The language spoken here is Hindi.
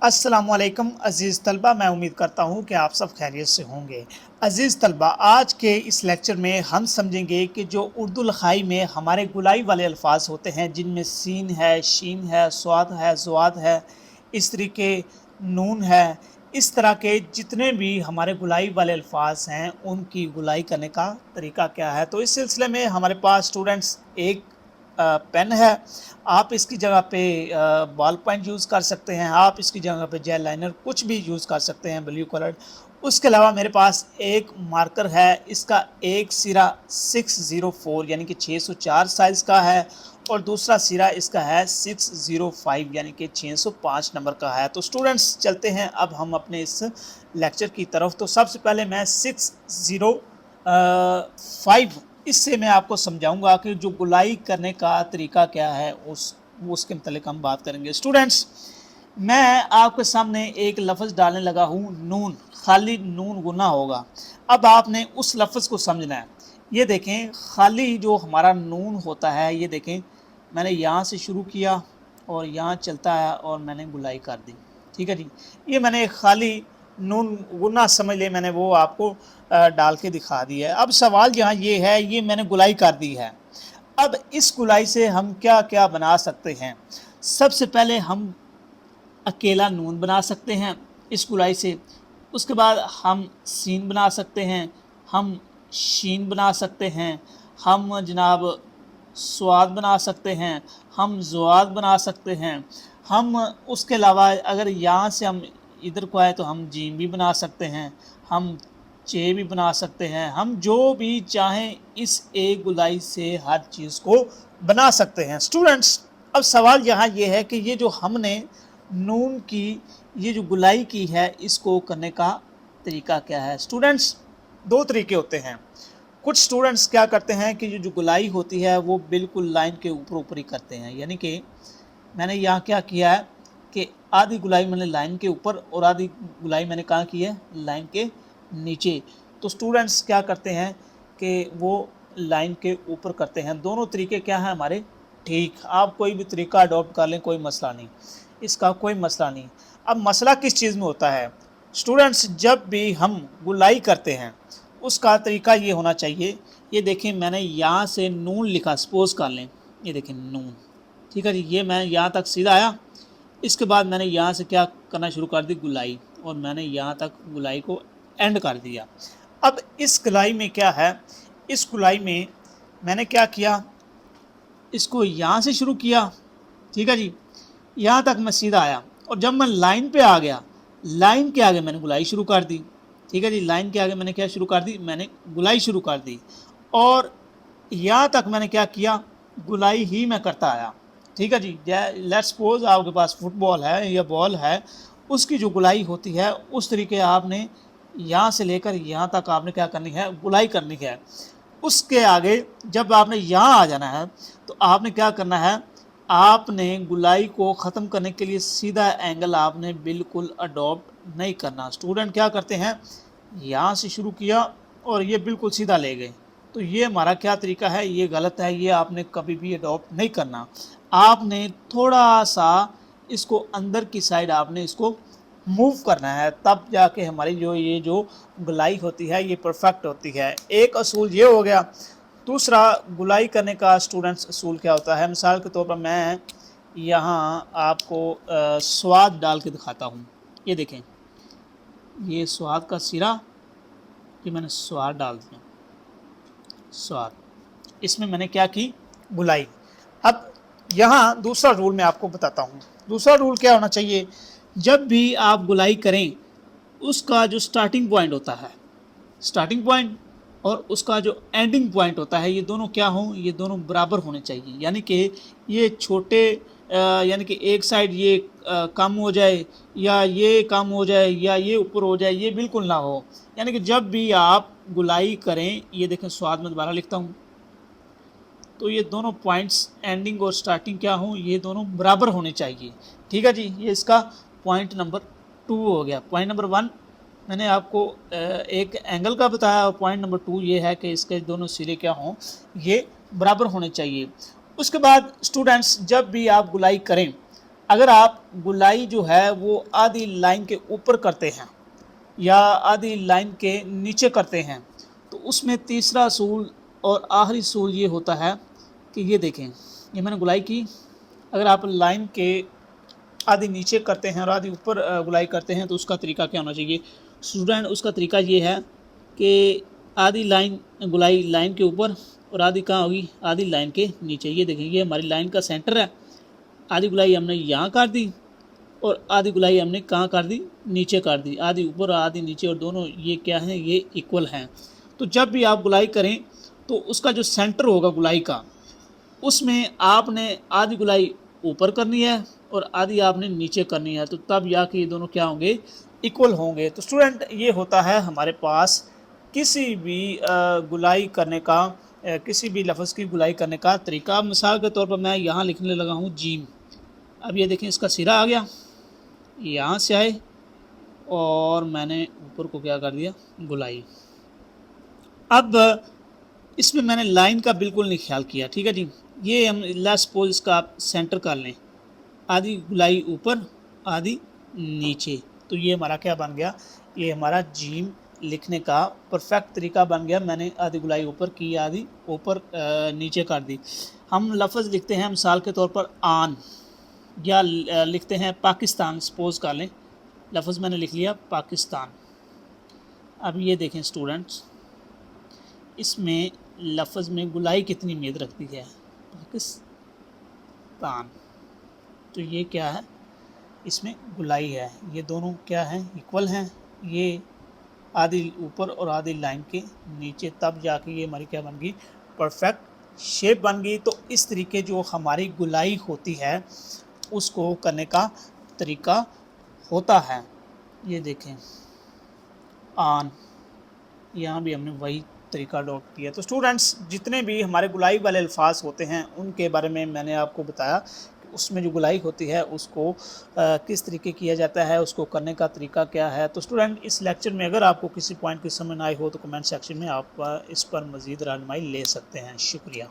अस्सलामुअलैकुम अज़ीज़ तलबा, मैं उम्मीद करता हूँ कि आप सब खैरियत से होंगे। अज़ीज़ तलबा, आज के इस लेक्चर में हम समझेंगे कि जो उर्दू लिखाई में हमारे गुलाई वाले अल्फाज होते हैं, जिनमें सीन है, शीन है, स्वाद है, ज़ुआद है, इस तरीके नून है, इस तरह के जितने भी हमारे गुलाई वाले अल्फाज हैं उनकी गुलाई करने का तरीका क्या है। तो इस सिलसिले में हमारे पास स्टूडेंट्स एक पेन है। आप इसकी जगह पे बॉल पॉइंट यूज़ कर सकते हैं, आप इसकी जगह पे जेल लाइनर कुछ भी यूज़ कर सकते हैं ब्लू कलर्ड। उसके अलावा मेरे पास एक मार्कर है, इसका एक सिरा 604 यानी कि 604 साइज़ का है और दूसरा सिरा इसका है 605 यानी कि 605 नंबर का है। तो स्टूडेंट्स चलते हैं अब हम अपने इस लेक्चर की तरफ। तो सबसे पहले मैं 605 इससे मैं आपको समझाऊंगा कि जो गुलाई करने का तरीका क्या है, उसके मतलब हम बात करेंगे। स्टूडेंट्स, मैं आपके सामने एक लफ्ज़ डालने लगा हूँ नून, खाली नून गुना होगा। अब आपने उस लफ्ज़ को समझना है। ये देखें, खाली जो हमारा नून होता है, ये देखें मैंने यहाँ से शुरू किया और यहाँ चलता है और मैंने गुलाई कर दी। ठीक है जी, ये मैंने खाली नून गुना समझ ले, मैंने वो आपको डाल के दिखा दी है। अब सवाल यहाँ ये है, ये मैंने गुलाई कर दी है। अब इस गुलाई से हम क्या क्या बना सकते हैं। सबसे पहले हम अकेला नून बना सकते हैं इस गुलाई से। उसके बाद हम सीन बना सकते हैं, हम शीन बना सकते हैं, हम जनाब स्वाद बना सकते हैं, हम ज़ुआद बना सकते हैं। हम उसके अलावा अगर यहाँ से हम इधर को आए तो हम जीम भी बना सकते हैं, हम चे भी बना सकते हैं। हम जो भी चाहें इस एक गुलाई से हर चीज़ को बना सकते हैं। स्टूडेंट्स, अब सवाल यहाँ ये है कि ये जो हमने नून की ये जो गुलाई की है, इसको करने का तरीका क्या है। स्टूडेंट्स, दो तरीके होते हैं। कुछ स्टूडेंट्स क्या करते हैं कि ये जो गुलाई होती है वो बिल्कुल लाइन के ऊपर ऊपर ही करते हैं, यानी कि मैंने यहाँ क्या किया है कि आधी गुलाई मैंने लाइन के ऊपर और आधी गुलाई मैंने कहाँ की है, लाइन के नीचे। तो स्टूडेंट्स क्या करते हैं कि वो लाइन के ऊपर करते हैं। दोनों तरीके क्या हैं हमारे ठीक। आप कोई भी तरीका अडॉप्ट कर लें, कोई मसला नहीं, इसका कोई मसला नहीं। अब मसला किस चीज़ में होता है स्टूडेंट्स, जब भी हम गुलाई करते हैं उसका तरीका ये होना चाहिए। ये देखें, मैंने यहाँ से नून लिखा, सपोज कर लें, ये देखें नून, ठीक है जी। ये मैं यहाँ तक सीधा आया, इसके बाद मैंने यहाँ से क्या करना शुरू कर दी, गुलाई, और मैंने यहाँ तक गुलाई को एंड कर दिया। अब इस गुलाई में क्या है, इस गुलाई में मैंने क्या किया, इसको यहाँ से शुरू किया, ठीक है जी, यहाँ तक मैं सीधा आया और जब मैं लाइन पे आ गया, लाइन के आगे मैंने गुलाई शुरू कर दी। ठीक है जी, लाइन के आगे मैंने क्या शुरू कर दी, मैंने गुलाई शुरू कर दी और यहाँ तक मैंने क्या किया, गुलाई ही मैं करता आया। ठीक है जी, लेट्स सपोज आपके पास फुटबॉल है या बॉल है, उसकी जो गुलाई होती है उस तरीके आपने यहाँ से लेकर यहाँ तक आपने क्या करनी है, गुलाई करनी है। उसके आगे जब आपने यहाँ आ जाना है तो आपने क्या करना है, आपने गुलाई को ख़त्म करने के लिए सीधा एंगल आपने बिल्कुल अडॉप्ट नहीं करना। स्टूडेंट क्या करते हैं, यहाँ से शुरू किया और ये बिल्कुल सीधा ले गए, तो ये हमारा क्या तरीका है, ये गलत है, ये आपने कभी भी अडॉप्ट नहीं करना। आपने थोड़ा सा इसको अंदर की साइड आपने इसको मूव करना है, तब जाके हमारी जो ये जो गुलाई होती है ये परफेक्ट होती है। एक असूल ये हो गया। दूसरा, गुलाई करने का स्टूडेंट्स असूल क्या होता है, मिसाल के तौर पर मैं यहाँ आपको स्वाद डाल के दिखाता हूँ। ये देखें, ये स्वाद का सिरा, ये मैंने स्वाद डाल दिया, स्वाद, इसमें मैंने क्या की, गुलाई। अब यहाँ दूसरा रूल मैं आपको बताता हूँ। दूसरा रूल क्या होना चाहिए, जब भी आप गुलाई करें उसका जो स्टार्टिंग पॉइंट होता है, स्टार्टिंग पॉइंट और उसका जो एंडिंग पॉइंट होता है, ये दोनों क्या हों, ये दोनों बराबर होने चाहिए। यानी कि ये छोटे यानी कि एक साइड ये कम हो जाए या ये कम हो जाए या ये ऊपर हो जाए, ये बिल्कुल ना हो। यानी कि जब भी आप गुलाई करें, ये देखें स्वाद में दोबारा लिखता हूँ, तो ये दोनों पॉइंट्स एंडिंग और स्टार्टिंग क्या हों, ये दोनों बराबर होने चाहिए। ठीक है जी, ये इसका पॉइंट नंबर 2 हो गया। पॉइंट नंबर 1 मैंने आपको एक एंगल का बताया और पॉइंट नंबर 2 ये है कि इसके दोनों सिरे क्या हों, ये बराबर होने चाहिए। उसके बाद स्टूडेंट्स, जब भी आप गुलाई करें अगर आप गुलाई जो है वो आधी लाइन के ऊपर करते हैं या आधी लाइन के नीचे करते हैं तो उसमें तीसरा असूल और आखिरी असूल ये होता है कि ये देखें, ये मैंने गुलाई की, अगर आप लाइन के आधी नीचे करते हैं और आधी ऊपर गुलाई करते हैं तो उसका तरीका क्या होना चाहिए स्टूडेंट। उसका तरीका ये है कि आधी लाइन गुलाई लाइन के ऊपर और आधी कहाँ होगी, आधी लाइन के नीचे। ये देखें, ये हमारी लाइन का सेंटर है, आधी गुलाई हमने यहाँ कर दी और आधी गुलाई हमने कहाँ कर दी, नीचे कर दी। आधी ऊपर और आधी नीचे, और दोनों ये क्या हैं, ये इक्वल हैं। तो जब भी आप गुलाई करें तो उसका जो सेंटर होगा गुलाई का, उसमें आपने आधी गुलाई ऊपर करनी है और आधी आपने नीचे करनी है, तो तब या कि ये दोनों क्या होंगे, इक्वल होंगे। तो स्टूडेंट ये होता है हमारे पास किसी भी गुलाई करने का, किसी भी लफ्ज़ की गुलाई करने का तरीका। मिसाल के तौर पर मैं यहाँ लिखने लगा हूँ जीम। अब ये देखें, इसका सिरा आ गया, यहाँ से आए और मैंने ऊपर को क्या कर दिया, गुलाई। अब इसमें मैंने लाइन का बिल्कुल नहीं ख्याल किया, ठीक है जी। ये हम लेट्स सपोज इसका आप सेंटर कर लें, आधी गुलाई ऊपर आधी नीचे, तो ये हमारा क्या बन गया, ये हमारा जीम लिखने का परफेक्ट तरीका बन गया। मैंने आधी गुलाई ऊपर की, आधी ऊपर नीचे कर दी। हम लफ्ज़ लिखते हैं मिसाल के तौर पर आन, या लिखते हैं पाकिस्तान, सपोज कर लें लफ्ज़ मैंने लिख लिया पाकिस्तान। अब ये देखें स्टूडेंट्स, इसमें लफ्ज़ में गुलाई कितनी उम्मीद रखती है, पाकिस्तान, तो ये क्या है, इसमें गुलाई है। ये दोनों क्या हैं, इक्वल हैं। ये आधी ऊपर और आधी लाइन के नीचे, तब जाके ये हमारी क्या बन गई, परफेक्ट शेप बन गई। तो इस तरीके जो हमारी गुलाई होती है उसको करने का तरीका होता है। ये देखें आन, यहाँ भी हमने वही तरीका अडॉप्ट किया। तो स्टूडेंट्स जितने भी हमारे गुलाई वाले अल्फाज होते हैं उनके बारे में मैंने आपको बताया कि उसमें जो गुलाई होती है उसको किस तरीके किया जाता है, उसको करने का तरीका क्या है। तो स्टूडेंट इस लेक्चर में अगर आपको किसी पॉइंट की समझ ना आई हो तो कमेंट सेक्शन में आप इस पर मज़ीद रहनुमाई ले सकते हैं। शुक्रिया।